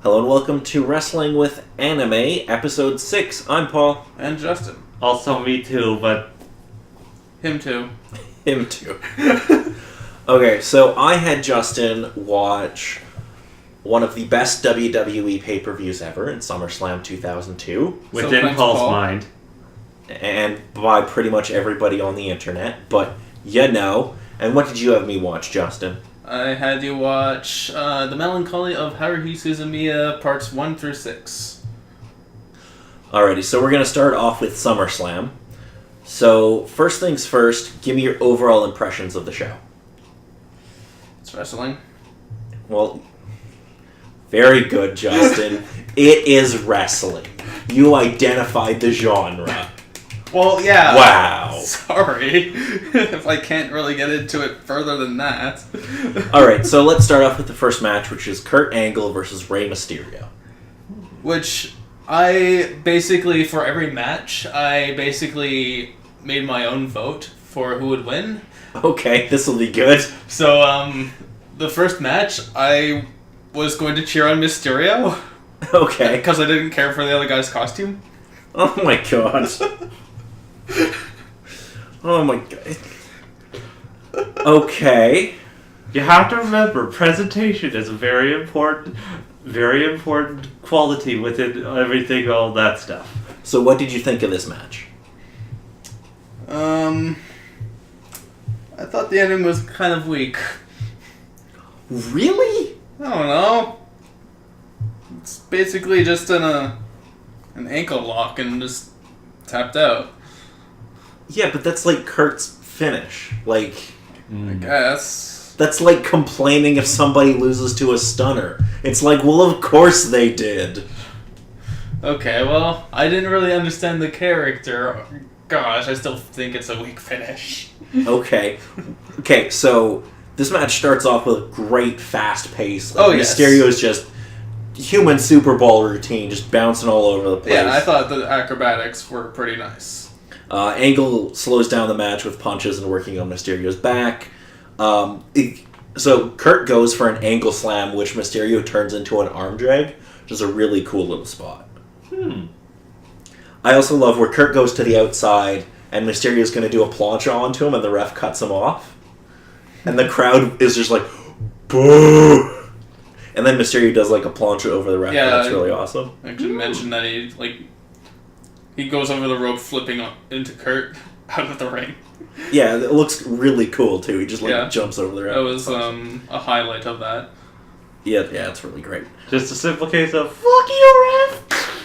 Hello and welcome to Wrestling with Anime, Episode 6. I'm Paul. And Justin. Also me too, but... Him too. Him too. Okay, so I had Justin watch one of the best WWE pay-per-views ever in Summerslam 2002. Within Paul's mind. And by pretty much everybody on the internet, but you know. And what did you have me watch, Justin? I had you watch The Melancholy of Haruhi Suzumiya parts 1 through 6. Alrighty, so we're going to start off with SummerSlam. So, first things first, give me your overall impressions of the show. It's wrestling. Well, very good, Justin. It is wrestling. You identified the genre. Well, yeah. Wow. Sorry if I can't really get into it further than that. Alright, so let's start off with the first match, which is Kurt Angle versus Rey Mysterio. Which I basically, for every match, I basically made my own vote for who would win. Okay, this will be good. So, the first match, I was going to cheer on Mysterio. Okay. Because I didn't care for the other guy's costume. Oh my god. Oh my god. Okay. You have to remember, presentation is a very important quality within everything, all that stuff. So what did you think of this match? I thought the ending was kind of weak. Really? I don't know. It's basically just an ankle lock and just tapped out. Yeah, but that's like Kurt's finish. Like, I guess. that's like complaining if somebody loses to a stunner. It's like, well, of course they did. Okay, well, I didn't really understand the character. Gosh, I still think it's a weak finish. Okay. Okay, so this match starts off with a great fast pace. Like, Oh, yes. Mysterio's just human Super Bowl routine, just bouncing all over the place. Yeah, I thought the acrobatics were pretty nice. Angle slows down the match with punches and working on Mysterio's back. So Kurt goes for an angle slam, which Mysterio turns into an arm drag, which is a really cool little spot. I also love where Kurt goes to the outside, and Mysterio's going to do a plancha onto him, and the ref cuts him off. And the crowd is just like, boo! And then Mysterio does like a plancha over the ref, Yeah, and that's really awesome. I should mention that he goes over the rope flipping into Kurt out of the ring. Yeah, it looks really cool, too. He just jumps over the ref. That was a highlight of that. Yeah, it's really great. Just a simple case of, fuck you,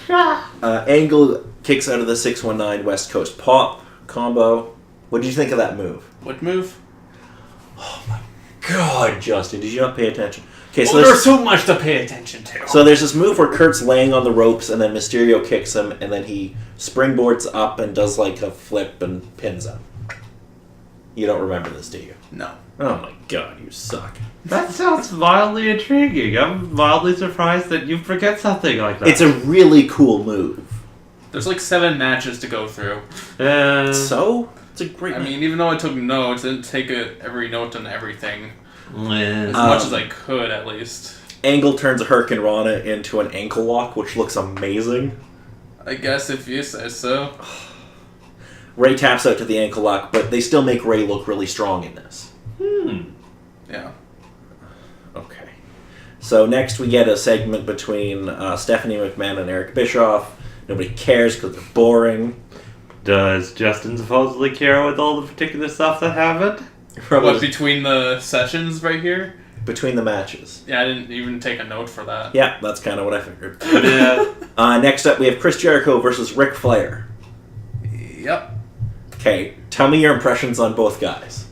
ref! Angle kicks out of the 619 West Coast Pop combo. What did you think of that move? What move? Oh my god, Justin, did you not pay attention? Okay, Well, there's so much to pay attention to. So there's this move where Kurt's laying on the ropes and then Mysterio kicks him and then he springboards up and does like a flip and pins him. You don't remember this, do you? No. Oh my god, you suck. That sounds mildly intriguing. I'm mildly surprised that you forget something like that. It's a really cool move. There's like 7 matches to go through. So? It's a great I mean, even though I took notes, I didn't take every note on everything. As Yeah. much as I could, at least. Angle turns a Hurricane Rana into an ankle lock, which looks amazing. I guess if you say so. Ray taps out to the ankle lock, but they still make Ray look really strong in this. Yeah. Okay. So next we get a segment between Stephanie McMahon and Eric Bischoff. Nobody cares because they're boring. Does Justin supposedly care with all the particular stuff that happened? What, between the sessions right here? Between the matches. Yeah, I didn't even take a note for that. Yeah, that's kind of what I figured. Yeah. Next up we have Chris Jericho versus Ric Flair. Yep. Okay, tell me your impressions on both guys.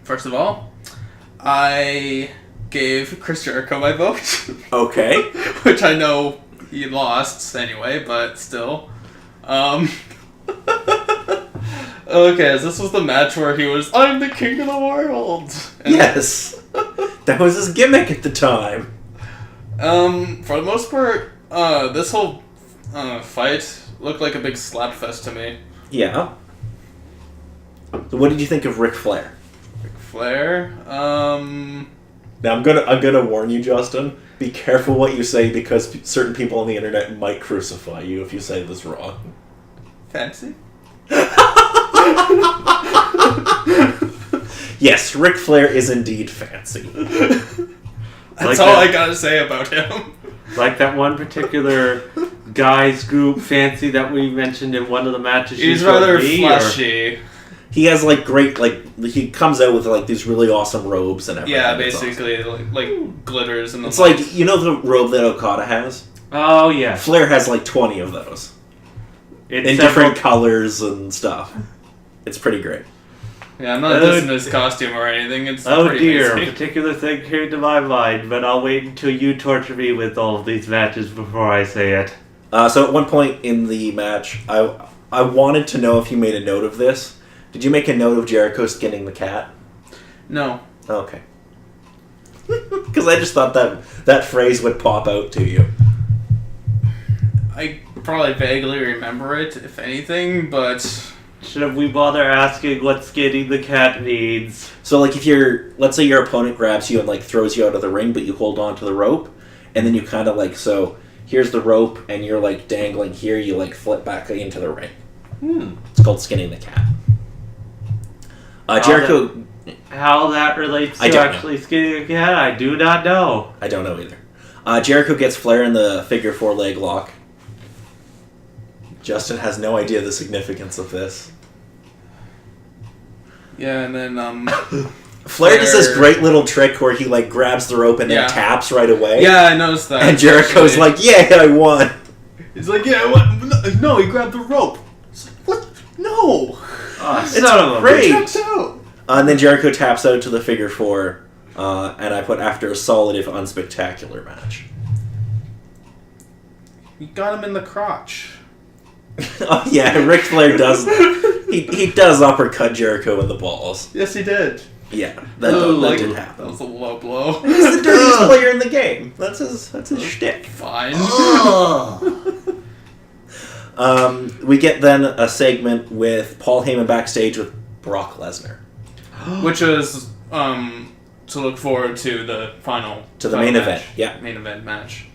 First of all, I gave Chris Jericho my vote. Okay. Which I know he lost anyway, but still. Okay, so this was the match where he was, I'm the king of the world! And Yes. That was his gimmick at the time. For the most part, this whole fight looked like a big slap fest to me. Yeah. So what did you think of Ric Flair? Ric Flair, Now I'm gonna warn you, Justin. Be careful what you say because certain people on the internet might crucify you if you say this wrong. Fancy? Yes, Ric Flair is indeed fancy. That's all I gotta say about him. Like that one particular guys group, Fancy, that we mentioned in one of the matches. He's rather flashy. He has like great, he comes out with like these really awesome robes and everything. Yeah, basically like glitters and. It's like the robe that Okada has. Oh yeah. Flair has like 20 of those in It's different colors and stuff. It's pretty great. Yeah, I'm not dissing his costume or anything. It's pretty dear, amazing. a particular thing came to my mind, but I'll wait until you torture me with all of these matches before I say it. So at one point in the match, I wanted to know if you made a note of this. Did you make a note of Jericho skinning the cat? No. Okay. Because I just thought that phrase would pop out to you. I probably vaguely remember it, if anything, but... Should we bother asking what skinning the cat means? So, like, let's say your opponent grabs you and, like, throws you out of the ring, but you hold on to the rope, and then you kind of, like, so, here's the rope, and you're, like, dangling here, you, like, flip back into the ring. It's called skinning the cat. Jericho... How that relates to actually skinning a cat, I do not know. I don't know either. Jericho gets Flair in the figure 4 leg lock. Justin has no idea the significance of this. Yeah, and then, Flair does this great little trick where he, like, grabs the rope and then taps right away. Yeah, I noticed that. And Jericho's like, yeah, I won. He's like, yeah, what? No, he grabbed the rope. It's like, what? No. It's great. He taps out. And then Jericho taps out to the figure 4, and I put after a solid if unspectacular match. You got him in the crotch. Oh yeah, Ric Flair does. He does uppercut Jericho in the balls. Yes, he did. Yeah, that did happen. That was a low blow. He's the dirtiest player in the game. That's his shtick. Fine. We get then a segment with Paul Heyman backstage with Brock Lesnar, which is to look forward to the final main match. event. Yeah, main event match.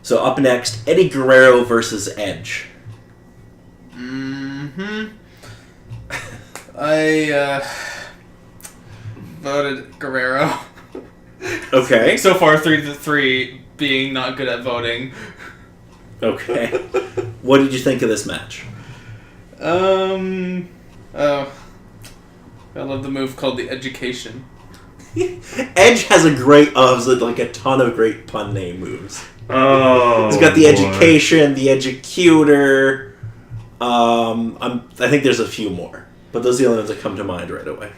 So up next, Eddie Guerrero versus Edge. I voted Guerrero. Okay. So far, 3-3, being not good at voting. Okay. What did you think of this match? I love the move called the Education. Edge has a ton of great pun name moves. Oh, he's got the Education, the Educutor. I think there's a few more, but those are the only ones that come to mind right away.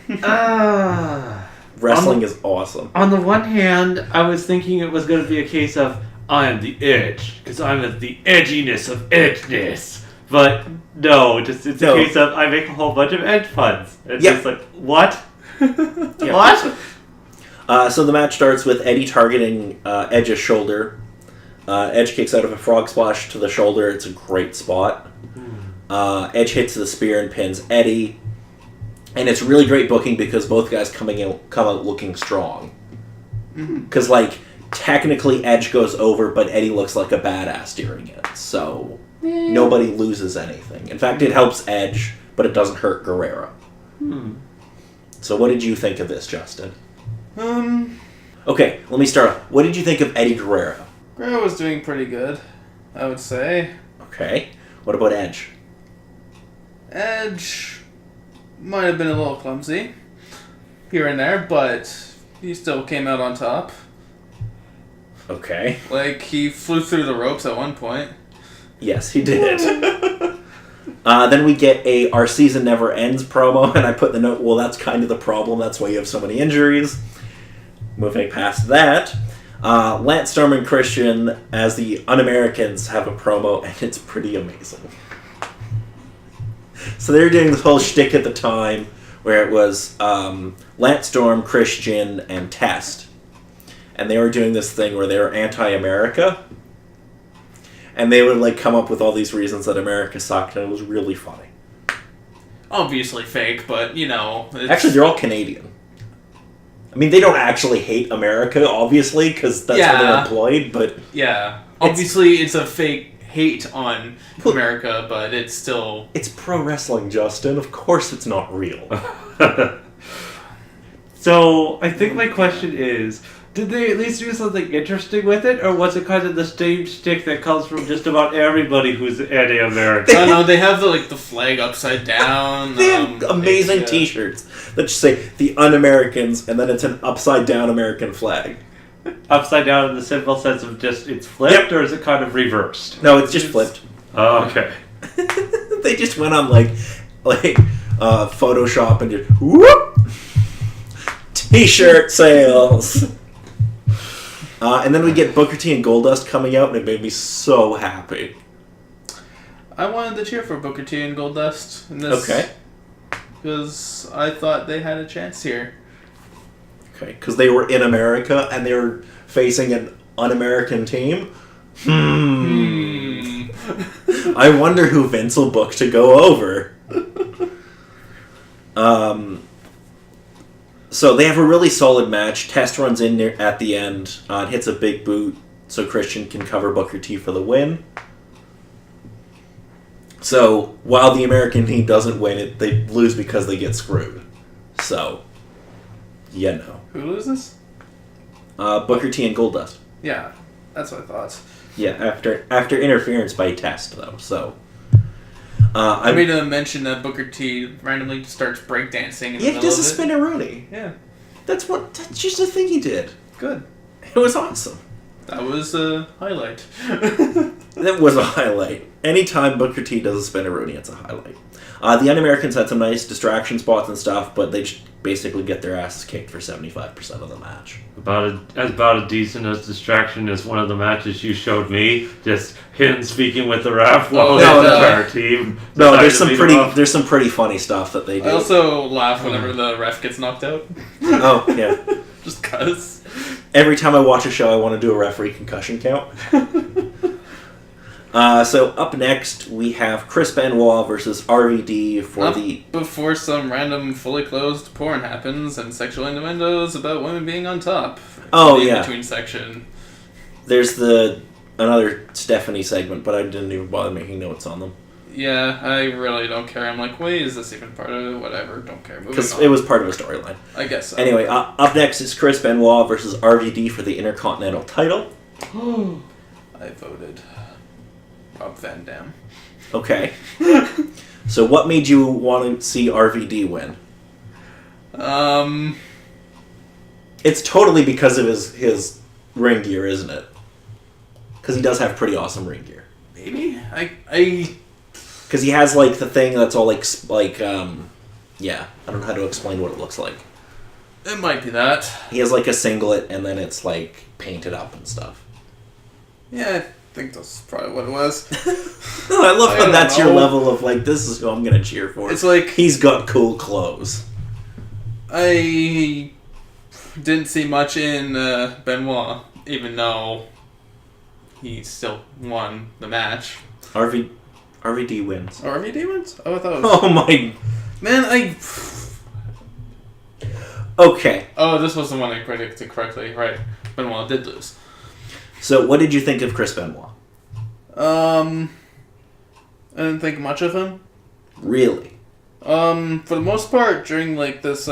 Wrestling is awesome. On the one hand, I was thinking it was going to be a case of I am the edge because I'm the edginess of edgeness, but no, it's a case of I make a whole bunch of edge puns. It's just like what? What? So the match starts with Eddie targeting Edge's shoulder. Edge kicks out of a frog splash to the shoulder. It's a great spot. Edge hits the spear and pins Eddie. And it's really great booking because both guys come out looking strong. Because, technically Edge goes over, but Eddie looks like a badass during it. So, nobody loses anything. In fact, it helps Edge, but it doesn't hurt Guerrero. So what did you think of this, Justin? Okay, let me start off. What did you think of Eddie Guerrero? Guerrero was doing pretty good, I would say. Okay. What about Edge? Edge might have been a little clumsy here and there, but he still came out on top. Okay. He flew through the ropes at one point. Yes, he did. Then we get a Our Season Never Ends promo, and I put the note, well, that's kind of the problem. That's why you have so many injuries. Moving past that, Lance Storm and Christian, as the Un-Americans, have a promo, and it's pretty amazing. So they were doing this whole shtick at the time, where it was Lance Storm, Christian, and Test. And they were doing this thing where they were anti-America. And they would come up with all these reasons that America sucked, and it was really funny. Obviously fake, but, Actually, they're all Canadian. I mean, they don't actually hate America, obviously, because that's where they're employed, but... Yeah. Obviously, it's a fake hate on America, but it's still... It's pro wrestling, Justin. Of course it's not real. So, I think my question is, did they at least do something interesting with it, or was it kind of the same shtick that comes from just about everybody who's anti-American? Oh no, they have the flag upside down. They have amazing T-shirts that just say "The Un-Americans" and then it's an upside-down American flag. Upside down in the simple sense of just it's flipped, or is it kind of reversed? No, it's just flipped. Oh, okay. They just went on Photoshop and just whoop T-shirt sales. And then we get Booker T and Goldust coming out, and it made me so happy. I wanted to cheer for Booker T and Goldust in this. Okay. Because I thought they had a chance here. Okay, because they were in America and they were facing an un-American team. I wonder who Vince will book to go over. So they have a really solid match. Test runs in there at the end and hits a big boot so Christian can cover Booker T for the win. So while the American team doesn't win it, they lose because they get screwed. So, Who loses? Booker T and Goldust. Yeah, that's what I thought. Yeah, after interference by Test, though. So, I made a mention that Booker T randomly starts breakdancing in the middle of it. He does a spin-a-rooney. Yeah. That's just the thing he did. Good. It was awesome. That was a highlight. That was a highlight. Anytime Booker T does a spin-a-rooney, it's a highlight. The Un-Americans had some nice distraction spots and stuff, but they just basically get their asses kicked for 75% of the match. About a decent as distraction as one of the matches you showed me. Just him speaking with the ref while the entire team. No, there's some pretty funny stuff that they do. I also laugh whenever the ref gets knocked out. Oh yeah, just cause. Every time I watch a show, I want to do a referee concussion count. So up next, we have Chris Benoit versus RVD before some random fully closed porn happens and sexual innuendos about women being on top. Oh, in yeah. Between section. There's another Stephanie segment, but I didn't even bother making notes on them. Yeah, I really don't care. I'm like, wait, is this even part of it? Whatever, don't care. Because it was part of a storyline. I guess so. Anyway, up next is Chris Benoit versus RVD for the Intercontinental title. I voted Rob Van Dam. Okay. So what made you want to see RVD win? It's totally because of his ring gear, isn't it? Because he does have pretty awesome ring gear. Maybe? Because he has, the thing that's all, yeah. I don't know how to explain what it looks like. It might be that. He has, a singlet, and then it's, painted up and stuff. Yeah, I think that's probably what it was. I love how that's your level of, this is who I'm going to cheer for. It's like... He's got cool clothes. I didn't see much in Benoit, even though he still won the match. RVD wins. Oh, RVD wins? Oh, I thought it was... Oh, my... Man, Okay. Oh, this was the one I predicted correctly. Right. Benoit did lose. So, what did you think of Chris Benoit? I didn't think much of him. Really? For the most part, during, this,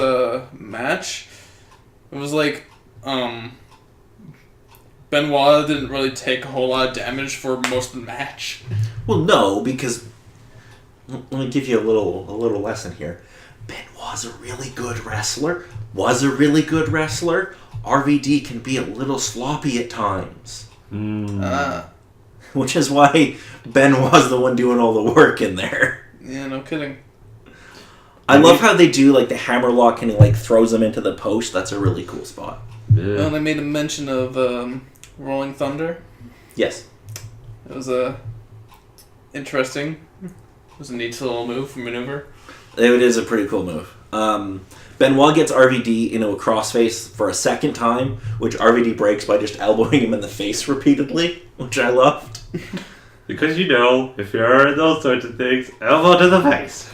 match, it was Benoit didn't really take a whole lot of damage for most of the match. Well, no, because... Let me give you a little lesson here. Benoit's a really good wrestler. Was a really good wrestler. RVD can be a little sloppy at times. Which is why Benoit's the one doing all the work in there. Yeah, no kidding. I love how they do, the hammerlock and he, throws him into the post. That's a really cool spot. Yeah. Well, they made a mention of Rolling Thunder. Yes. It was interesting. It was a neat little maneuver. It is a pretty cool move. Benoit gets RVD into a crossface for a second time, which RVD breaks by just elbowing him in the face repeatedly, which I loved. Because if you're in those sorts of things, elbow to the face.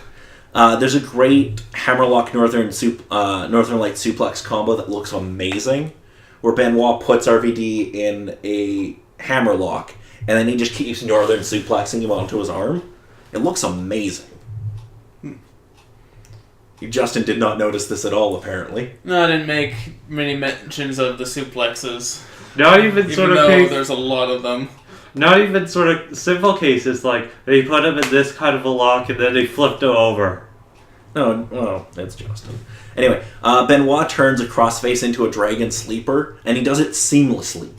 There's a great hammerlock Northern Light suplex combo that looks amazing, where Benoit puts RVD in a hammerlock, and then he just keeps Northern suplexing him onto his arm. It looks amazing. Justin did not notice this at all, apparently. No, I didn't make many mentions of the suplexes. Not even sort of case. There's a lot of them. Not even sort of simple cases like they put him in this kind of a lock and then they flipped him over. Oh, that's Justin. Anyway, Benoit turns a crossface into a dragon sleeper, and he does it seamlessly.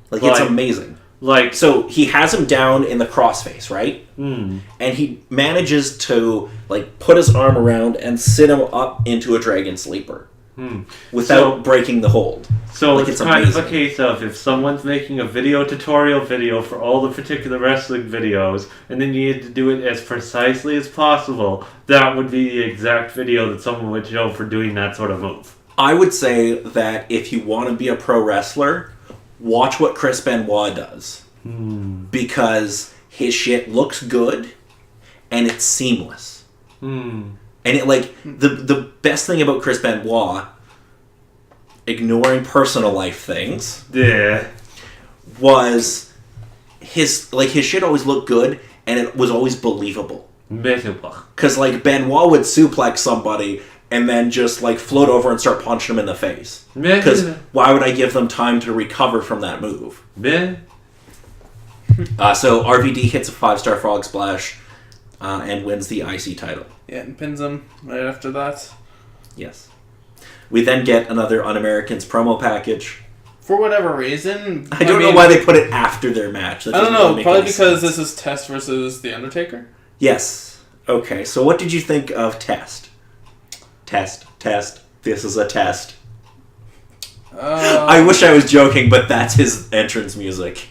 Like it's amazing. Like, so he has him down in the crossface, right? Mm. And he manages to like put his arm around and sit him up into a dragon sleeper without breaking the hold. So like, it's kind of a case of if someone's making a tutorial video for all the particular wrestling videos, and then you need to do it as precisely as possible, that would be the exact video that someone would show for doing that sort of move. I would say that if you want to be a pro wrestler, watch what Chris Benoit does. Because his shit looks good and it's seamless. And it like the best thing about Chris Benoit, ignoring personal life things, was his shit always looked good and it was always believable. Because like Benoit would suplex somebody and then just like float over and start punching him in the face. Because why would I give them time to recover from that move? So RVD hits a 5-star frog splash and wins the IC title. Yeah, and pins him right after that. Yes. We then get another Un-Americans promo package. For whatever reason... I don't know why they put it after their match. I don't know, probably because this is Test versus The Undertaker? Yes. Okay, so what did you think of Test? Test. This is a test. I wish I was joking, but that's his entrance music.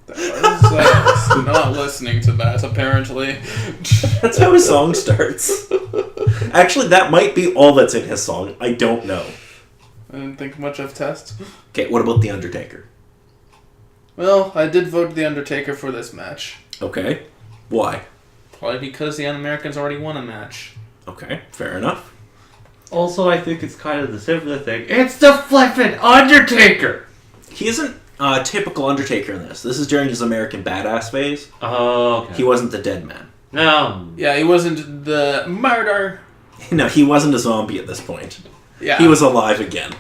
I was not listening to that, apparently. That's how his song starts. Actually, that might be all that's in his song. I don't know. I didn't think much of Test. Okay, what about The Undertaker? Well, I did vote The Undertaker for this match. Okay. Why? Probably because the Un-Americans already won a match. Okay, fair enough. Also, I think it's kind of the similar thing. It's the flippin' Undertaker! He isn't a typical Undertaker in this. This is during his American Badass phase. Oh, okay. He wasn't the dead man. No. Yeah, he wasn't the murder. No, he wasn't a zombie at this point. Yeah. He was alive again.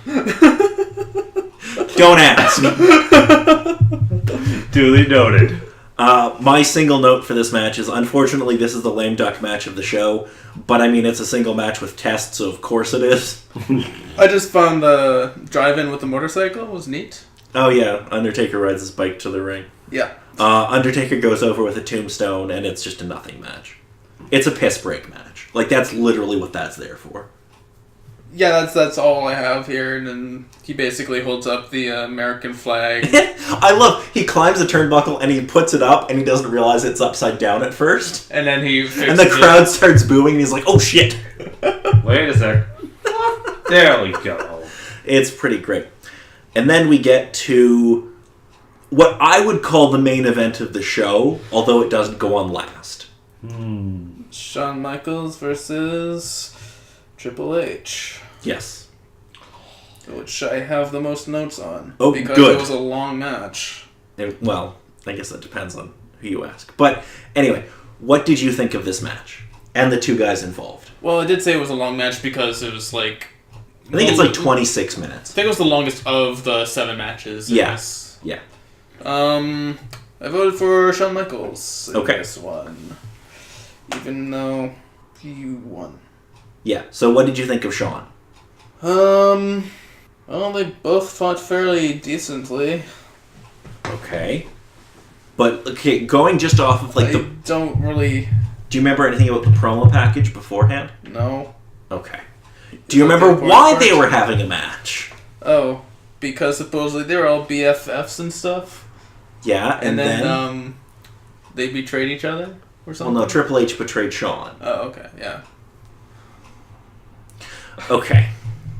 Don't ask. Duly noted. My single note for this match is, unfortunately, this is the lame duck match of the show, but I mean, it's a single match with Test, so of course it is. I just found the drive-in with the motorcycle was neat. Oh yeah, Undertaker rides his bike to the ring. Yeah. Undertaker goes over with a tombstone, and it's just a nothing match. It's a piss break match. Like, that's literally what that's there for. Yeah, that's all I have here, and then he basically holds up the American flag. I love, he climbs the turnbuckle, and he puts it up, and he doesn't realize it's upside down at first. And then he fixes and the crowd starts booing, and he's like, oh shit! Wait a sec. There we go. It's pretty great. And then we get to what I would call the main event of the show, although it doesn't go on last. Shawn Michaels versus Triple H. Yes. Which I have the most notes on. Oh, because good. It was a long match. Well, I guess that depends on who you ask. But anyway, what did you think of this match? And the two guys involved? Well, I did say it was a long match because it was like... I think it's like 26 minutes. I think it was the longest of the 7 matches. Yes. Yeah. I voted for Shawn Michaels in Okay. this one. Even though he won. Yeah. So what did you think of Shawn? Well, they both fought fairly decently. Okay. But, okay, going just off of, like, I don't really... Do you remember anything about the promo package beforehand? No. Okay. Do you remember why they were having a match? Oh, because supposedly they were all BFFs and stuff. Yeah, and then they betrayed each other or something? Well, no, Triple H betrayed Shawn. Oh, okay, yeah. Okay.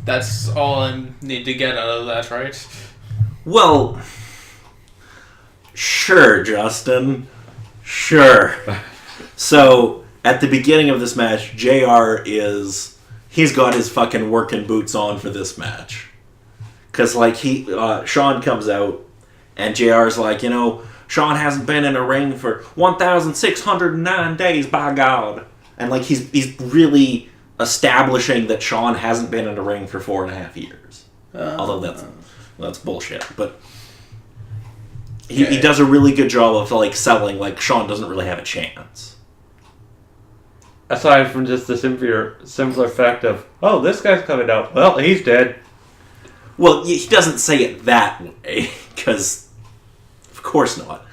That's all I need to get out of that, right? Well, sure, Justin. Sure. So, at the beginning of this match, JR he's got his fucking working boots on for this match. Because, like, Sean comes out, and JR's like, Sean hasn't been in a ring for 1,609 days, by God. And, like, he's really establishing that Sean hasn't been in a ring for 4.5 years. Although that's bullshit. But he does a really good job of, like, selling, like, Sean doesn't really have a chance. Aside from just the simpler fact of, oh, this guy's coming out. Well, he's dead. Well, he doesn't say it that way, because of course not.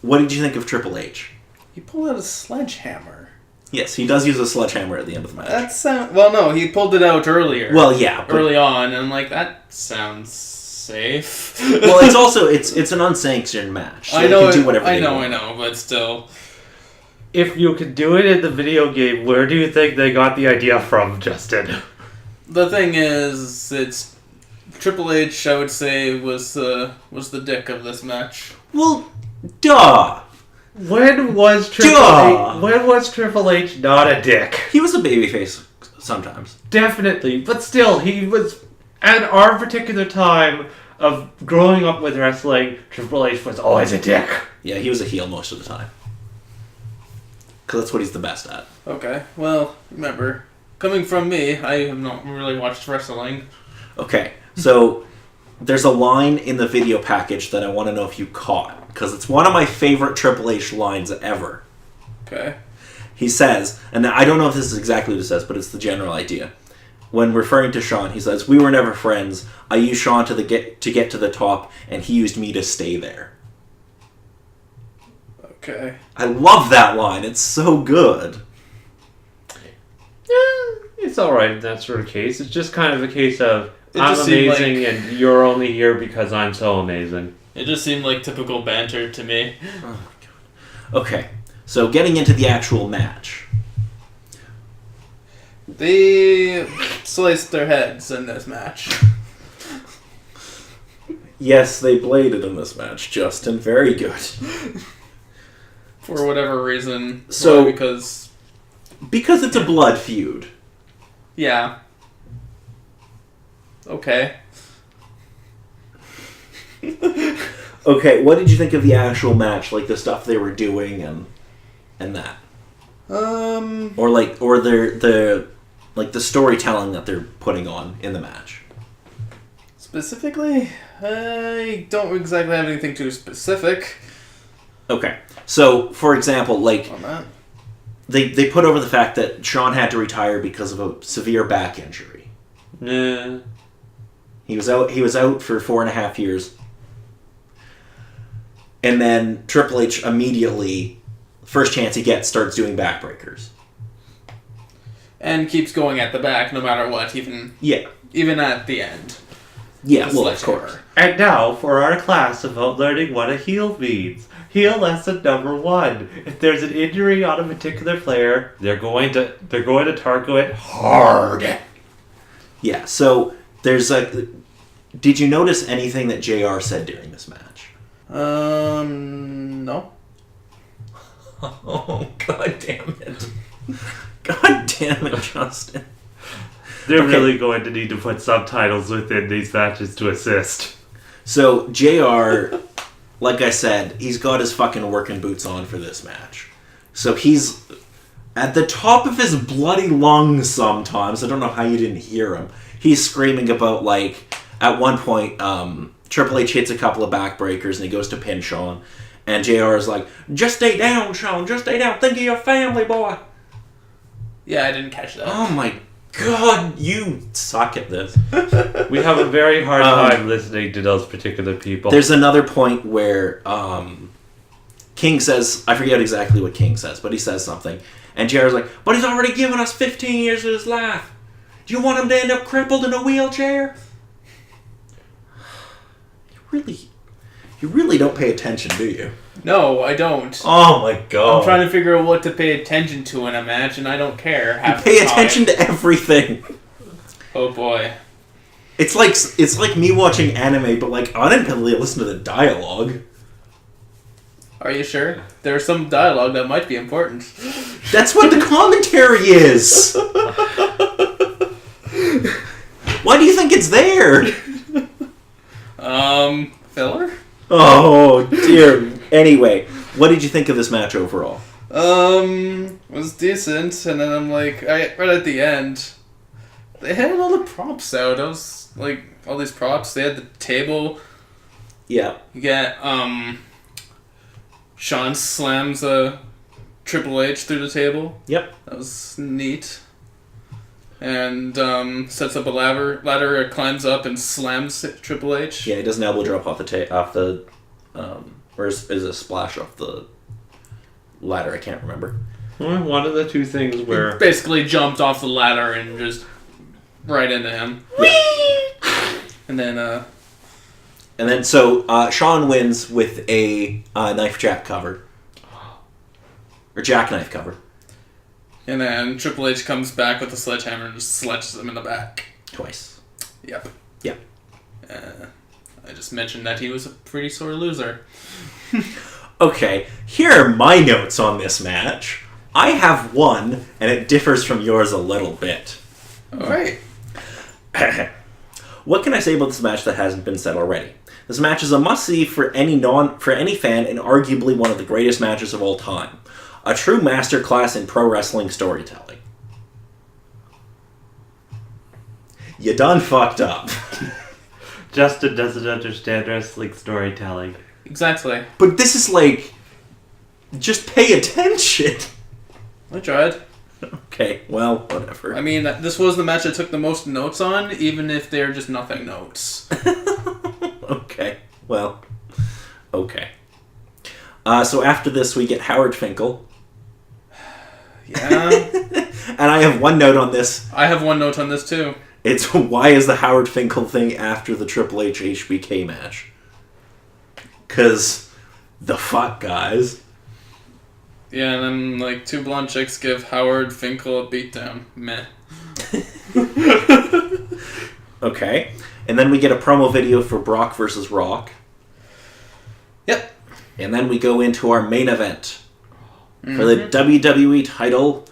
What did you think of Triple H? He pulled out a sledgehammer. Yes, he does use a sledgehammer at the end of the match. Well, no, he pulled it out earlier. Well, yeah. Early on, and I'm like, that sounds safe. Well, it's also, it's an unsanctioned match, so I know, they can do whatever they want. I know, but still. If you could do it in the video game, where do you think they got the idea from, Justin? The thing is, it's Triple H, I would say, was the dick of this match. Well, duh. When was Triple H not a dick? He was a babyface sometimes. Definitely, but still, he was at our particular time of growing up with wrestling. Triple H was always a dick. Yeah, he was a heel most of the time. Because that's what he's the best at. Okay, well, remember, coming from me, I have not really watched wrestling. Okay, so there's a line in the video package that I want to know if you caught, because it's one of my favorite Triple H lines ever. Okay. He says, and I don't know if this is exactly what it says, but it's the general idea. When referring to Sean, he says, "We were never friends. I used Sean to get to the top, and he used me to stay there." Okay. I love that line. It's so good. It's alright in that sort of case. It's just kind of a case of, I'm just seemed amazing and you're only here because I'm so amazing. It just seemed like typical banter to me. Oh, God. Okay, so getting into the actual match. They sliced their heads in this match. Yes, they bladed in this match, Justin. Very good. For whatever reason. So, because it's a blood feud. Yeah. Okay. Okay, what did you think of the actual match? Like the stuff they were doing and that? Or the storytelling that they're putting on in the match. Specifically, I don't exactly have anything too specific. Okay. So, for example, like On that. they put over the fact that Sean had to retire because of a severe back injury. Nah. He was out for 4.5 years. And then Triple H immediately, first chance he gets, starts doing backbreakers. And keeps going at the back no matter what, even at the end. Yeah, The well, of sledgehammer. course. And now for our class about learning what a heel means. Heel lesson number 1. If there's an injury on a particular player, they're going to target it hard. Yeah, so there's did you notice anything that JR said during this match? No. Oh, God damn it. God damn it, Justin. They're really going to need to put subtitles within these matches to assist. So, JR, like I said, he's got his fucking working boots on for this match. So he's at the top of his bloody lungs sometimes. I don't know how you didn't hear him. He's screaming about, like, at one point, Triple H hits a couple of backbreakers and he goes to pin Sean. And JR is like, "Just stay down, Sean. Just stay down. Think of your family, boy." Yeah, I didn't catch that. Oh my God, you suck at this. We have a very hard time listening to those particular people. There's another point where King says, I forget exactly what King says, but he says something. And JR's like, "But he's already given us 15 years of his life. Do you want him to end up crippled in a wheelchair?" You really don't pay attention, do you? No, I don't. Oh my God. I'm trying to figure out what to pay attention to in a match, and I don't care. You pay attention to everything. Oh boy. It's like me watching anime, but like I didn't really listen to the dialogue. Are you sure? There's some dialogue that might be important. That's what the commentary is! Why do you think it's there? Filler? Oh, dear. Anyway, what did you think of this match overall? Was decent, and then I'm like, right at the end, they had all the props out. I was like, all these props. They had the table. Yeah. You get, Sean slams Triple H through the table. Yep. That was neat. And sets up a ladder, climbs up and slams Triple H. Yeah, he does an elbow drop off the or is it a splash off the ladder? I can't remember. One of the two things where... He basically jumped off the ladder and just right into him. And then so Sean wins with a knife jack cover. Or jackknife cover. And then Triple H comes back with a sledgehammer and just sledges him in the back. Twice. Yep. Yep. I just mentioned that he was a pretty sore loser. Okay, here are my notes on this match. I have one, and it differs from yours a little bit. Alright. What can I say about this match that hasn't been said already? This match is a must-see for any fan, and arguably one of the greatest matches of all time. A true masterclass in pro wrestling storytelling. You done fucked up. Justin doesn't understand wrestling storytelling. Exactly. But this is like... Just pay attention. I tried. Okay, well, whatever. I mean, this was the match I took the most notes on, even if they're just nothing notes. Okay, well, okay. So after this, we get Howard Finkel. Yeah. And I have one note on this. I have one note on this, too. It's why is the Howard Finkel thing after the Triple H HBK match? Because the fuck, guys. Yeah, and then, like, two blonde chicks give Howard Finkel a beatdown. Meh. Okay. And then we get a promo video for Brock versus Rock. Yep. And then we go into our main event. For the WWE title,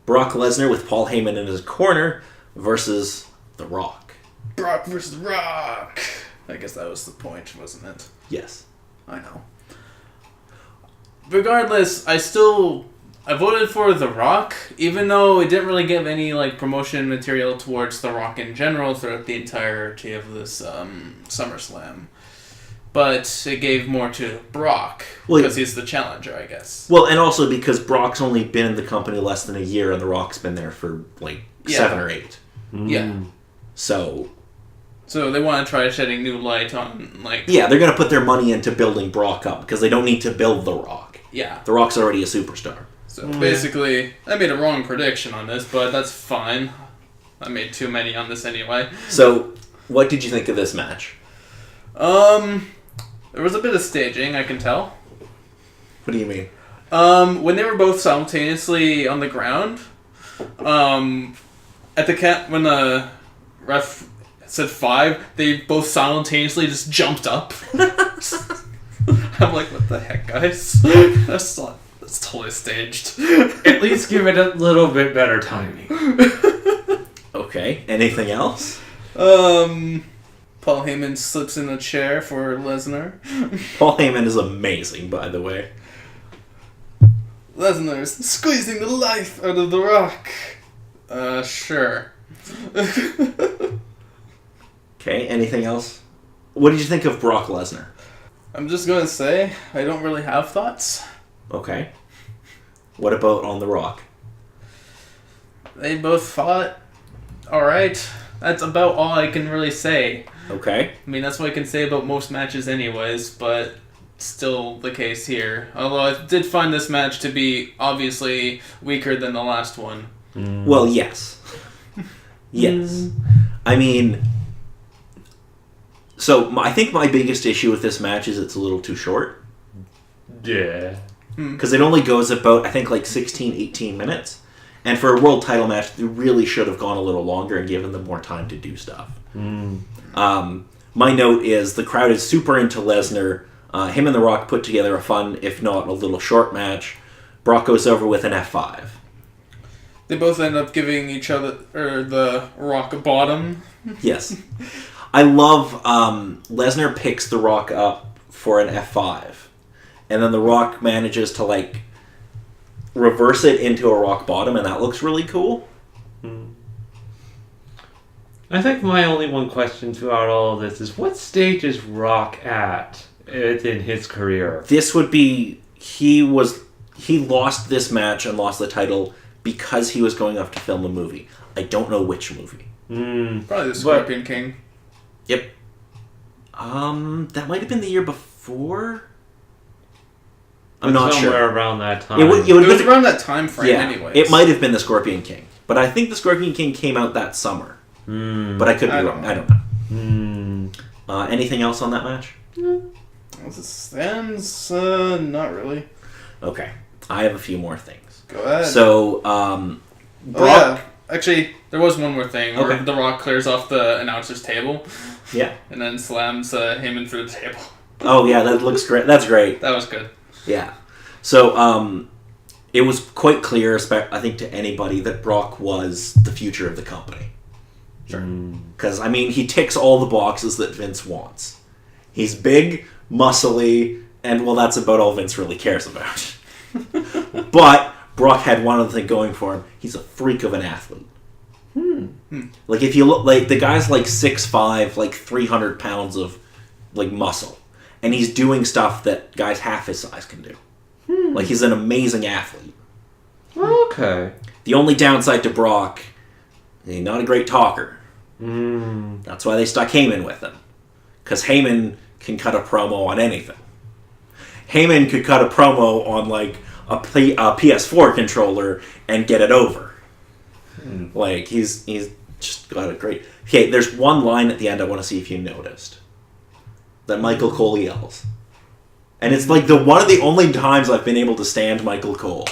Brock Lesnar with Paul Heyman in his corner versus The Rock. Brock versus Rock. I guess that was the point, wasn't it? Yes. I know. Regardless, I voted for The Rock, even though it didn't really give any like promotion material towards The Rock in general throughout the entirety of this SummerSlam. But it gave more to Brock, because he's the challenger, I guess. Well, and also because Brock's only been in the company less than a year, and The Rock's been there for, 7 or 8. Yeah. So they want to try shedding new light on, Yeah, they're going to put their money into building Brock up, because they don't need to build The Rock. Yeah. The Rock's already a superstar. So basically, I made a wrong prediction on this, but that's fine. I made too many on this anyway. So, what did you think of this match? There was a bit of staging, I can tell. What do you mean? When they were both simultaneously on the ground, at the count, when the ref said 5, they both simultaneously just jumped up. I'm like, what the heck, guys? That's totally staged. At least give it a little bit better timing. Okay, anything else? Paul Heyman slips in a chair for Lesnar. Paul Heyman is amazing, by the way. Lesnar's squeezing the life out of The Rock. Sure. Okay, anything else? What did you think of Brock Lesnar? I'm just gonna say, I don't really have thoughts. Okay. What about on The Rock? They both fought alright. That's about all I can really say. Okay. I mean, that's what I can say about most matches anyways, but still the case here. Although I did find this match to be obviously weaker than the last one. Well, yes. Yes. I mean... So, I think my biggest issue with this match is it's a little too short. Yeah. Because it only goes about, I think, 16, 18 minutes. And for a world title match, they really should have gone a little longer and given them more time to do stuff. My note is the crowd is super into Lesnar. Him and The Rock put together a fun, if not a little short match. Brock goes over with an F5. They both end up giving each other the Rock a bottom. Yes. I love Lesnar picks The Rock up for an F5. And then The Rock manages to, like, reverse it into a rock bottom, and that looks really cool. I think my only one question throughout all of this is, what stage is Rock at in his career? This would be... He lost this match and lost the title because he was going off to film a movie. I don't know which movie. Probably the Scorpion King. Yep. That might have been the year before? I'm not sure. Somewhere around that time. It was around that time frame anyways. It might have been the Scorpion King. But I think the Scorpion King came out that summer. But I could be wrong. I don't know. Anything else on that match? As it stands, not really. Okay. I have a few more things. Go ahead. So, Brock... Actually, there was one more thing where Okay. The Rock clears off the announcer's table. Yeah. And then slams Heyman through the table. Oh, yeah, that looks great. That's great. That was good. Yeah. So, it was quite clear, I think, to anybody that Brock was the future of the company. Sure. Because, I mean, he ticks all the boxes that Vince wants. He's big, muscly, and, well, that's about all Vince really cares about. But Brock had one other thing going for him. He's a freak of an athlete. Like, if you look, like, the guy's like 6'5", like 300 pounds of, like, muscle. And he's doing stuff that guys half his size can do. Like, he's an amazing athlete. Okay. The only downside to Brock, he's not a great talker. That's why they stuck Heyman with him. Because Heyman can cut a promo on anything. Heyman could cut a promo on, like, a PS4 controller and get it over. Like, he's just got a great... Okay, there's one line at the end I want to see if you noticed. That Michael Cole yells. And it's like one of the only times I've been able to stand Michael Cole.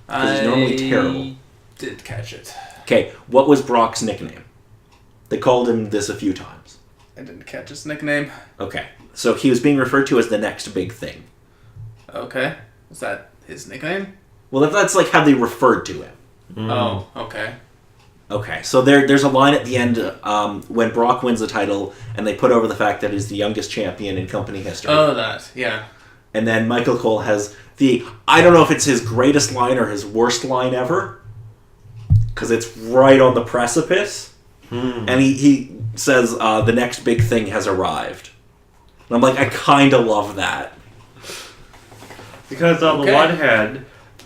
Because he's normally terrible. Did catch it. Okay, what was Brock's nickname? They called him this a few times. I didn't catch his nickname. Okay, so he was being referred to as the next big thing. Okay. Was that his nickname? Well, that's like how they referred to him. Oh, okay. Okay, so there's a line at the end when Brock wins the title, and they put over the fact that he's the youngest champion in company history. Oh, that, yeah. And then Michael Cole has I don't know if it's his greatest line or his worst line ever, because it's right on the precipice. And he says, the next big thing has arrived. And I'm like, I kind of love that. Because on the one hand,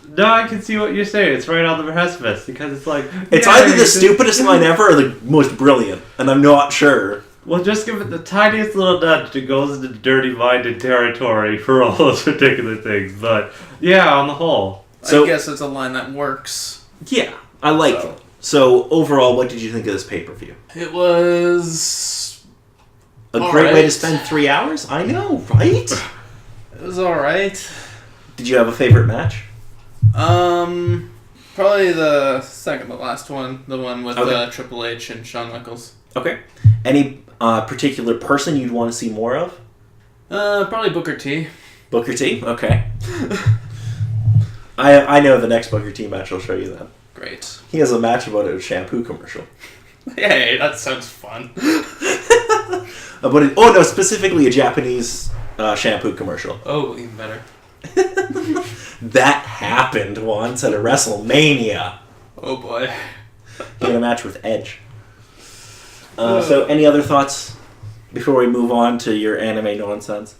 no, I can see what you're saying. It's right on the precipice. Because it's like... It's either the stupidest line ever or the most brilliant. And I'm not sure. Well, just give it the tiniest little nudge that goes into dirty-minded territory for all those particular things. But, yeah, on the whole. So, I guess it's a line that works. Yeah, I like it. So, overall, what did you think of this pay-per-view? It was... A great way to spend 3 hours? I know, right? It was alright. Did you have a favorite match? Probably the second to last one. The one with Triple H and Shawn Michaels. Okay. Any particular person you'd want to see more of? Probably Booker T. Booker T? Okay. I know the next Booker T match. I'll show you that. Great. He has a match about a shampoo commercial. Hey, that sounds fun. Specifically a Japanese shampoo commercial. Oh, even better. That happened once at a WrestleMania. Oh boy. He had a match with Edge. So, any other thoughts before we move on to your anime nonsense?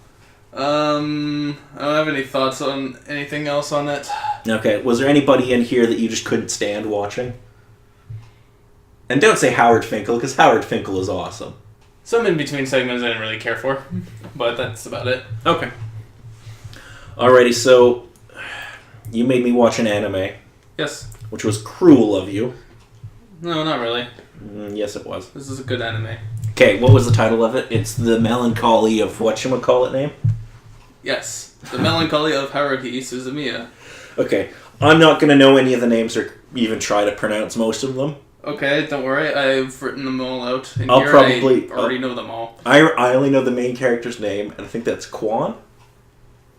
I don't have any thoughts on anything else on it. Okay, was there anybody in here that you just couldn't stand watching? And don't say Howard Finkel, because Howard Finkel is awesome. Some in-between segments I didn't really care for, but that's about it. Okay. Alrighty, so you made me watch an anime. Yes. Which was cruel of you. No, not really. Yes, it was. This is a good anime. Okay, what was the title of it? It's The Melancholy of whatchamacallit name? Yes. The Melancholy of Haruhi Suzumiya. Okay, I'm not going to know any of the names or even try to pronounce most of them. Okay, don't worry. I've written them all out. And I'll here probably- I already know them all. I only know the main character's name, and I think that's Quan.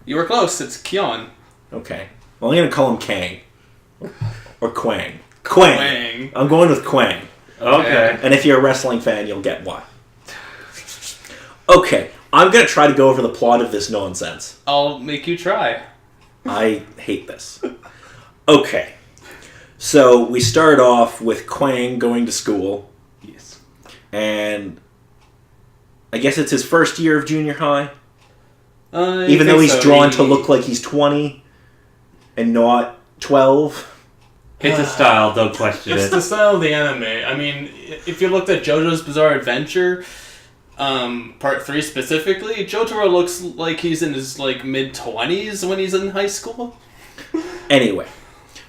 You were close. It's Kyon. Okay. Well, I'm going to call him Kang. Or Quang. Quang. Wang. I'm going with Quang. Okay. And if you're a wrestling fan, you'll get why. Okay. I'm going to try to go over the plot of this nonsense. I'll make you try. I hate this. Okay. So we start off with Quang going to school. Yes. And I guess it's his first year of junior high. I Even though think he's so. drawn to look like he's 20 and not 12. It's a style, don't question It's it. the style of the anime. I mean, if you looked at JoJo's Bizarre Adventure, Part 3 specifically, Jotaro looks like he's in his mid-20s when he's in high school. Anyway,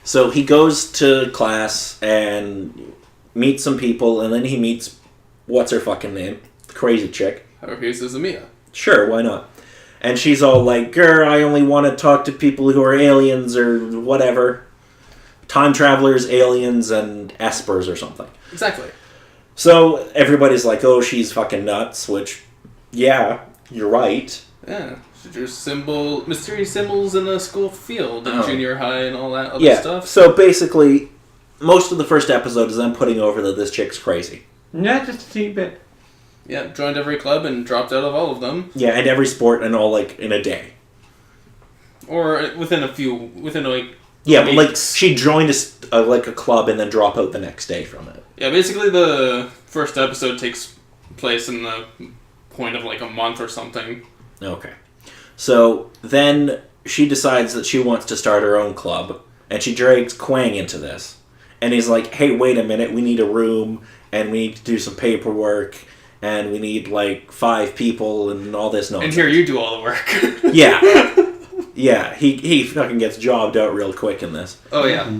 so he goes to class and meets some people, and then he meets, what's her fucking name? The crazy chick. Haruhi Suzumiya. Sure, why not? And she's all like, girl, I only want to talk to people who are aliens or whatever. Time travelers, aliens, and espers or something. Exactly. So everybody's like, oh, she's fucking nuts, which, yeah, you're right. Yeah. She drew mysterious symbols in a school field in Oh. junior high and all that other Yeah, stuff. so basically, most of the first episode is them putting over that this chick's crazy. Not just a teeny bit. Yeah, joined every club and dropped out of all of them. Yeah, and every sport and all, in a day. Or within Yeah, but weeks. she joined a club and then drop out the next day from it. Yeah, basically the first episode takes place in the point of a month or something. Okay. So then she decides that she wants to start her own club, and she drags Quang into this. And he's like, hey, wait a minute, we need a room, and we need to do some paperwork, and we need 5 people and all this nonsense. And here you do all the work. Yeah. Yeah, he fucking gets jobbed out real quick in this. Oh yeah.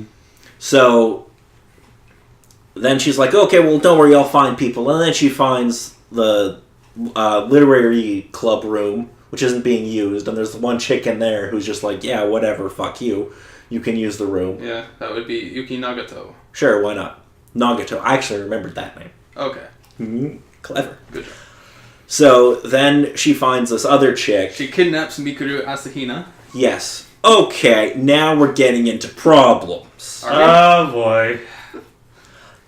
So then she's like, okay, well, don't worry, I'll find people. And then she finds the literary club room, which isn't being used. And there's one chick in there who's just like, yeah, whatever, fuck you. You can use the room. Yeah, that would be Yuki Nagato. Sure, why not? Nagato. I actually remembered that name. Okay. Mm-hmm. Clever. Good job. So then she finds this other chick. She kidnaps Mikuru Asahina. Yes. Okay, now we're getting into problems. Oh boy.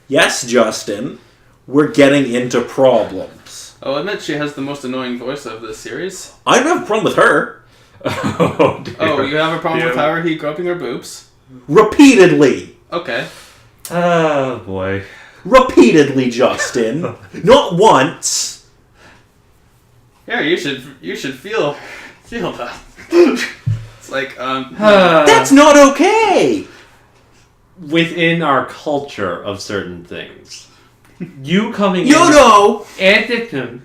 Yes, Justin, we're getting into problems. I'll admit she has the most annoying voice of this series. I don't have a problem with her. Oh, dear. Oh, you have a problem with Yeah. Haruhi groping her boobs? Repeatedly. Okay. Oh boy. Repeatedly, Justin. Not once. Yeah, you should feel that. It's That's not okay. Within our culture of certain things. You coming You in... know. Adjective.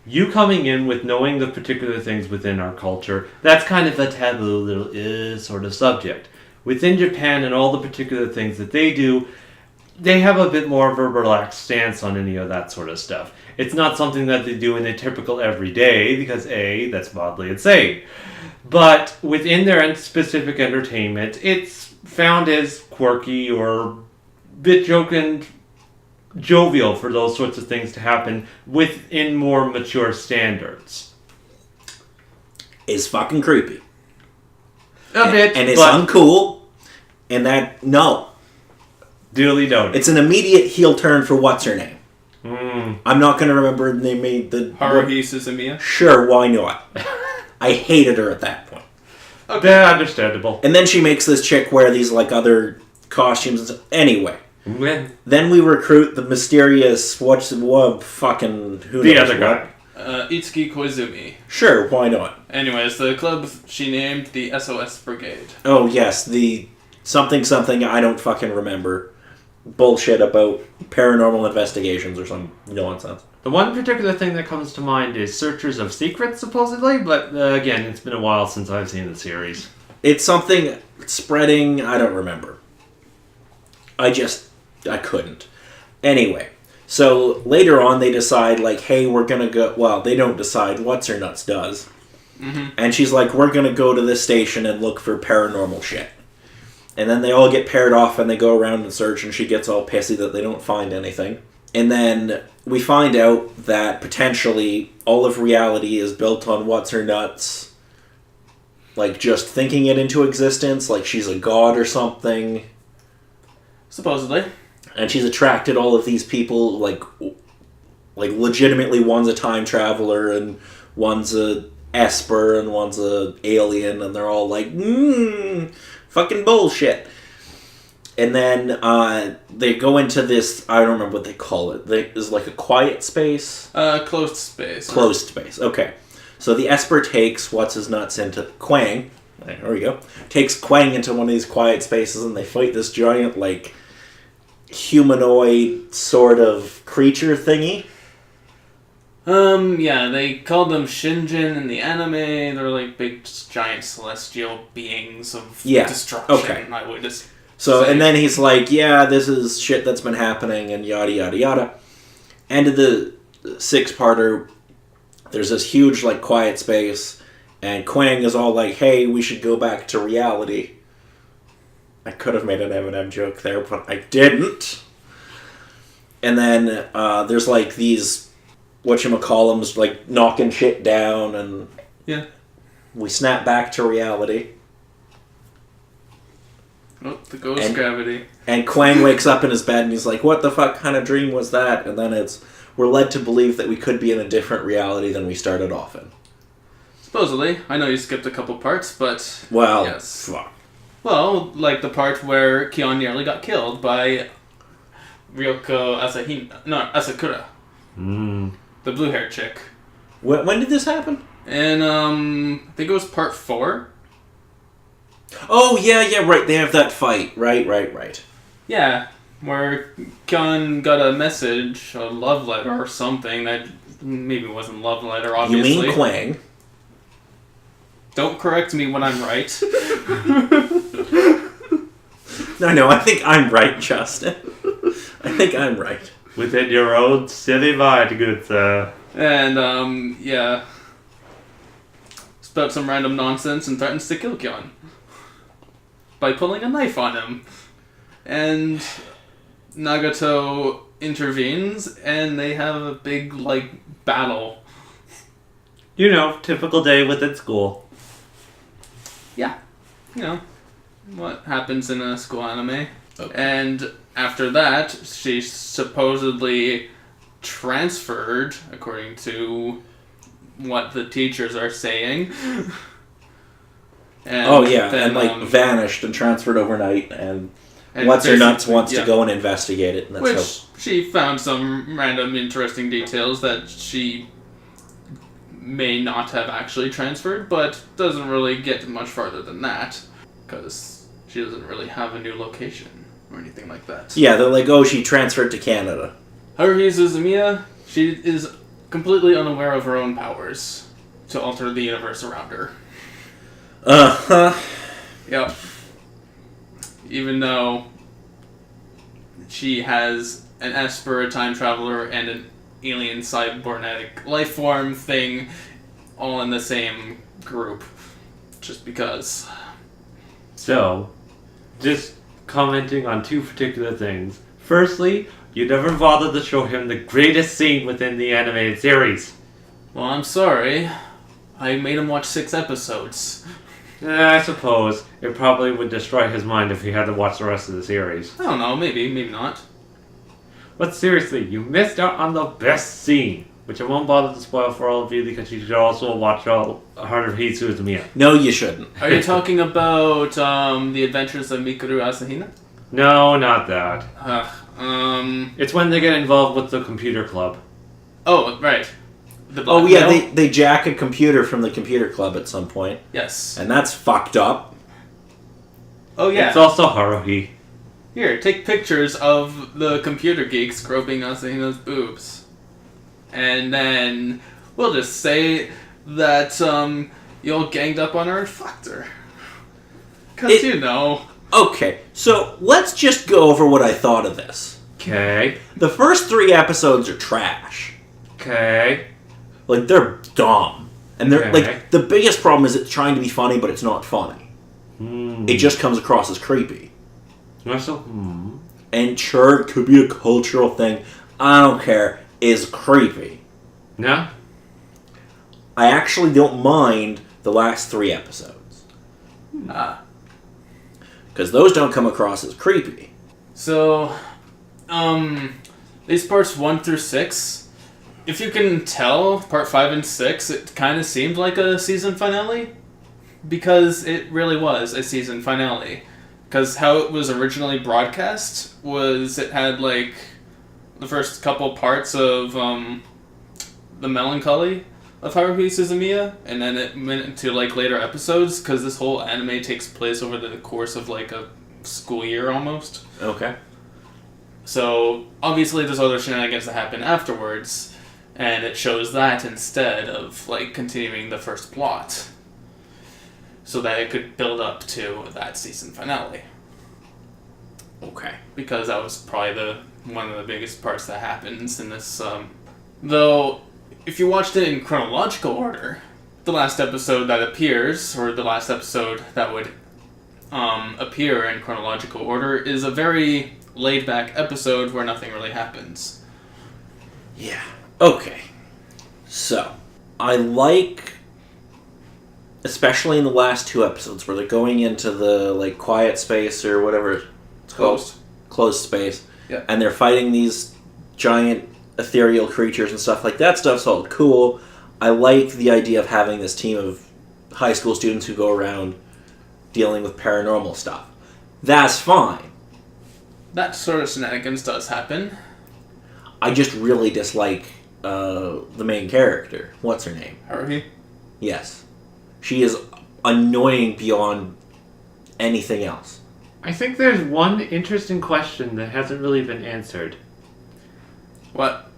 You coming in with knowing the particular things within our culture, that's kind of a taboo little sort of subject. Within Japan and all the particular things that they do, they have a bit more of a relaxed stance on any of that sort of stuff. It's not something that they do in a typical everyday, because A, that's mildly insane. But within their specific entertainment, it's found as quirky or bit jovial for those sorts of things to happen within more mature standards. Is fucking creepy. A bit, And it's but uncool. And that, no. duly noted. It's an immediate heel turn for what's her name. Mm. I'm not going to remember they made the... Haruhi Suzumiya. Sure, why not? I hated her at that point. Okay. Yeah, understandable. And then she makes this chick wear these other costumes and stuff. Anyway. When Then we recruit the mysterious, who the knows other what. guy. Itsuki Koizumi. Sure, why not? Anyways, the club she named the SOS Brigade. Oh, yes, the something I don't fucking remember. Bullshit about paranormal investigations or some nonsense. The one particular thing that comes to mind is Searchers of Secrets, supposedly, but again, it's been a while since I've seen the series. It's something spreading, I don't remember. I couldn't. Anyway, so later on they decide, hey, we're gonna go, well, they don't decide, What's-Her-Nuts does. Mm-hmm. And she's like, we're gonna go to this station and look for paranormal shit. And then they all get paired off and they go around and search, and she gets all pissy that they don't find anything. And then we find out that potentially all of reality is built on what's-her-nuts, like, just thinking it into existence, like she's a god or something. Supposedly. And she's attracted all of these people, like legitimately one's a time traveler, and one's a Esper, and one's a alien, and they're all like, fucking bullshit. And then they go into this, I don't remember what they call it. It's like a quiet space? Closed space. Closed space, okay. So the Esper takes what's-his-nuts into Quang. There we go. Takes Quang into one of these quiet spaces, and they fight this giant, like, humanoid sort of creature thingy. Yeah, they called them Shinjin in the anime. They're like big, giant celestial beings of destruction, okay. I would just So, say. and then he's like, yeah, this is shit that's been happening, and yada, yada, yada. End of the six-parter, there's this huge, like, quiet space, and Quang is all like, hey, we should go back to reality. I could have made an Eminem joke there, but I didn't. And then there's, like, these whatchamacallums, like, knocking shit down, and yeah, we snap back to reality. Oh, the ghost gravity. And Quang wakes up in his bed, and he's like, what the fuck kind of dream was that? And then we're led to believe that we could be in a different reality than we started off in. Supposedly. I know you skipped a couple parts, but... Well, yes. fuck. Well, like the part where Kyon nearly got killed by Ryoko Asakura. The blue-haired chick. When did this happen? And, I think it was part 4. Oh, yeah, right. They have that fight. Right. Yeah, where Kyon got a message, a love letter or something that maybe wasn't love letter, obviously. You mean Quang? Don't correct me when I'm right. No, I think I'm right, Justin. I think I'm right. Within your own silly mind, good sir. And, yeah. Spout some random nonsense and threatens to kill Kyon by pulling a knife on him. And Nagato intervenes, and they have a big, like, battle. You know, typical day within school. Yeah. You know, what happens in a school anime. Okay. And after that, she supposedly transferred, according to what the teachers are saying. And then, vanished and transferred overnight, and What's-Her-Nuts wants to go and investigate it. And that's she found some random interesting details that she may not have actually transferred, but doesn't really get much farther than that, because she doesn't really have a new location or anything like that. Yeah, they're like, oh, she transferred to Canada. Haruhi Suzumiya, she is completely unaware of her own powers to alter the universe around her. Uh-huh. Yep. Even though she has an Esper, a time traveler, and an alien cybernetic life form thing all in the same group. Just because. So, just commenting on two particular things. Firstly, you never bothered to show him the greatest scene within the animated series. Well, I'm sorry. I made him watch 6 episodes. I suppose it probably would destroy his mind if he had to watch the rest of the series. I don't know, maybe not. But seriously, you missed out on the best scene, which I won't bother to spoil for all of you because you should also watch Haruhi Suzumiya. No, you shouldn't. Are you talking about the adventures of Mikuru Asahina? No, not that. It's when they get involved with the computer club. Oh, right. Oh, yeah, they jack a computer from the computer club at some point. Yes. And that's fucked up. Oh, yeah. It's also Haruhi. Here, take pictures of the computer geeks groping Asahina's boobs. And then we'll just say that you all ganged up on her and fucked her. Because, you know. Okay, so let's just go over what I thought of this. Okay. The first 3 episodes are trash. Okay. Like, they're dumb. And they're, like, the biggest problem is it's trying to be funny, but it's not funny. It just comes across as creepy. So, And sure, it could be a cultural thing. I don't care. It's creepy. Yeah? I actually don't mind the last 3 episodes. Because those don't come across as creepy. So, these parts 1 through 6, if you can tell, part 5 and 6, it kind of seemed like a season finale. Because it really was a season finale. Because how it was originally broadcast was it had, like, the first couple parts of, the melancholy of Haruhi Suzumiya, and then it went into, like, later episodes, because this whole anime takes place over the course of, like, a school year, almost. Okay. So, obviously there's other shenanigans that happen afterwards, and it shows that instead of, like, continuing the first plot. So that it could build up to that season finale. Okay. Because that was probably one of the biggest parts that happens in this, though, if you watched it in chronological order, the last episode that appears, or the last episode that would appear in chronological order, is a very laid-back episode where nothing really happens. Yeah. Okay. So, I like, especially in the last 2 episodes, where they're going into the, like, quiet space or whatever it's called. Closed space. Yeah. And they're fighting these giant ethereal creatures and stuff like that. Stuff's all cool. I like the idea of having this team of high school students who go around dealing with paranormal stuff. That's fine. That sort of shenanigans does happen. I just really dislike the main character. What's her name? Haruhi? Yes. She is annoying beyond anything else. I think there's one interesting question that hasn't really been answered. What?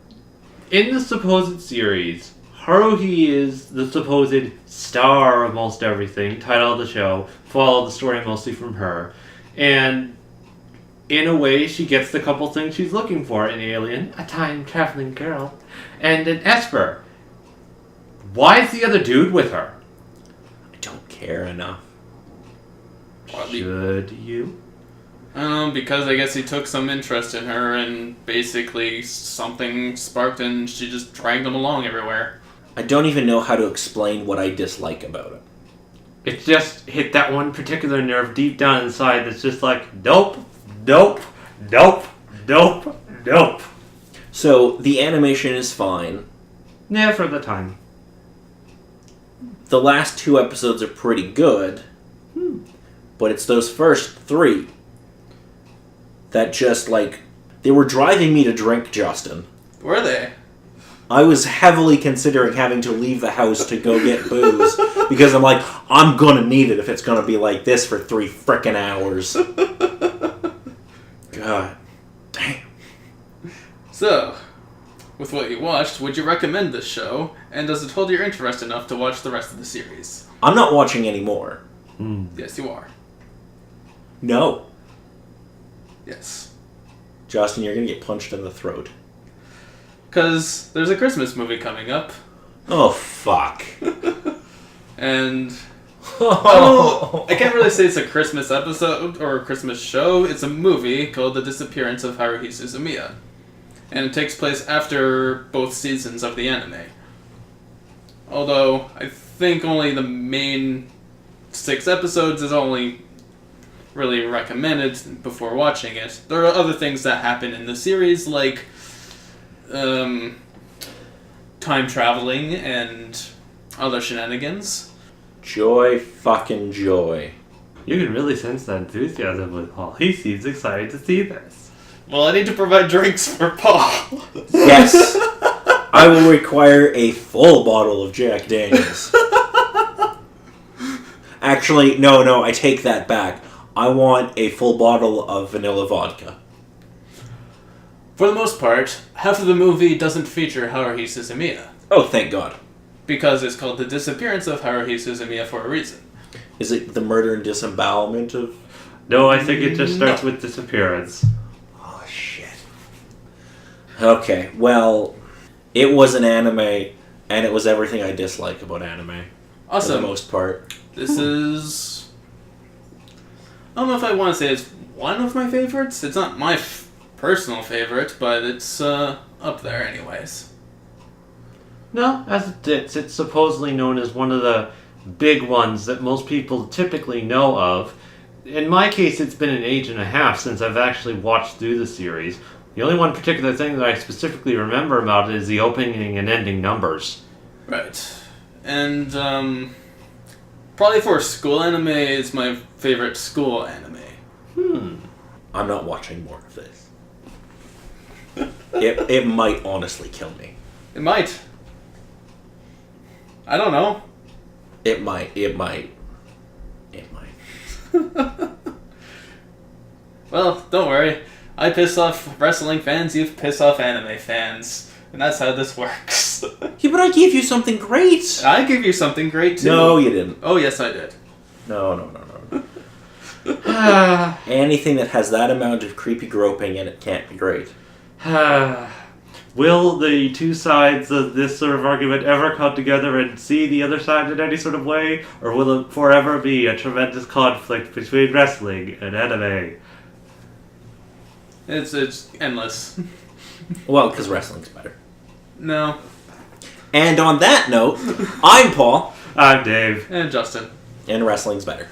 In the supposed series, Haruhi is the supposed star of most everything, title of the show, follow the story mostly from her, and in a way she gets the couple things she's looking for: an alien, a time-traveling girl, and an Esper. Why is the other dude with her? I don't care enough. Should you? I don't know, because I guess he took some interest in her and basically something sparked and she just dragged him along everywhere. I don't even know how to explain what I dislike about it. It just hit that one particular nerve deep down inside that's just like, nope, nope, nope, nope, nope. So, the animation is fine. Yeah, for the time. The last 2 episodes are pretty good. But it's those first 3 that just, like, they were driving me to drink, Justin. Were they? I was heavily considering having to leave the house to go get booze because I'm like, I'm gonna need it if it's gonna be like this for 3 frickin' hours. God damn. So, with what you watched, would you recommend this show? And does it hold your interest enough to watch the rest of the series? I'm not watching anymore. Yes, you are. No. Yes. Justin, you're gonna get punched in the throat. Because there's a Christmas movie coming up. Oh, fuck. And I can't really say it's a Christmas episode or a Christmas show. It's a movie called The Disappearance of Haruhi Suzumiya. And it takes place after both seasons of the anime. Although, I think only the main 6 episodes is only really recommended before watching it. There are other things that happen in the series, like time traveling and other shenanigans. Joy fucking joy. You can really sense that enthusiasm with Paul. He seems excited to see this. Well, I need to provide drinks for Paul. Yes. I will require a full bottle of Jack Daniels. Actually, no, I take that back. I want a full bottle of vanilla vodka. For the most part, half of the movie doesn't feature Haruhi Suzumiya. Oh, thank God. Because it's called The Disappearance of Haruhi Suzumiya for a reason. Is it the murder and disembowelment of... No, I think it just starts with disappearance. Oh, shit. Okay, well, it was an anime, and it was everything I dislike about anime. Awesome. For the most part. This is I don't know if I want to say it's one of my favorites. It's not my personal favorite, but it's up there anyways. No, as it's supposedly known as one of the big ones that most people typically know of. In my case, it's been an age and a half since I've actually watched through the series. The only one particular thing that I specifically remember about it is the opening and ending numbers. Right. And, probably for school anime, it's my favorite school anime. I'm not watching more of this. It might honestly kill me. It might. I don't know. It might. Well, don't worry. I piss off wrestling fans, you piss off anime fans. And that's how this works. Yeah, but I gave you something great. I gave you something great, too. No, you didn't. Oh, yes, I did. No. Anything that has that amount of creepy groping in it can't be great. Will the two sides of this sort of argument ever come together and see the other side in any sort of way? Or will it forever be a tremendous conflict between wrestling and anime? It's endless. Well, because wrestling's better. No. And on that note, I'm Paul. I'm Dave. And Justin. And wrestling's better.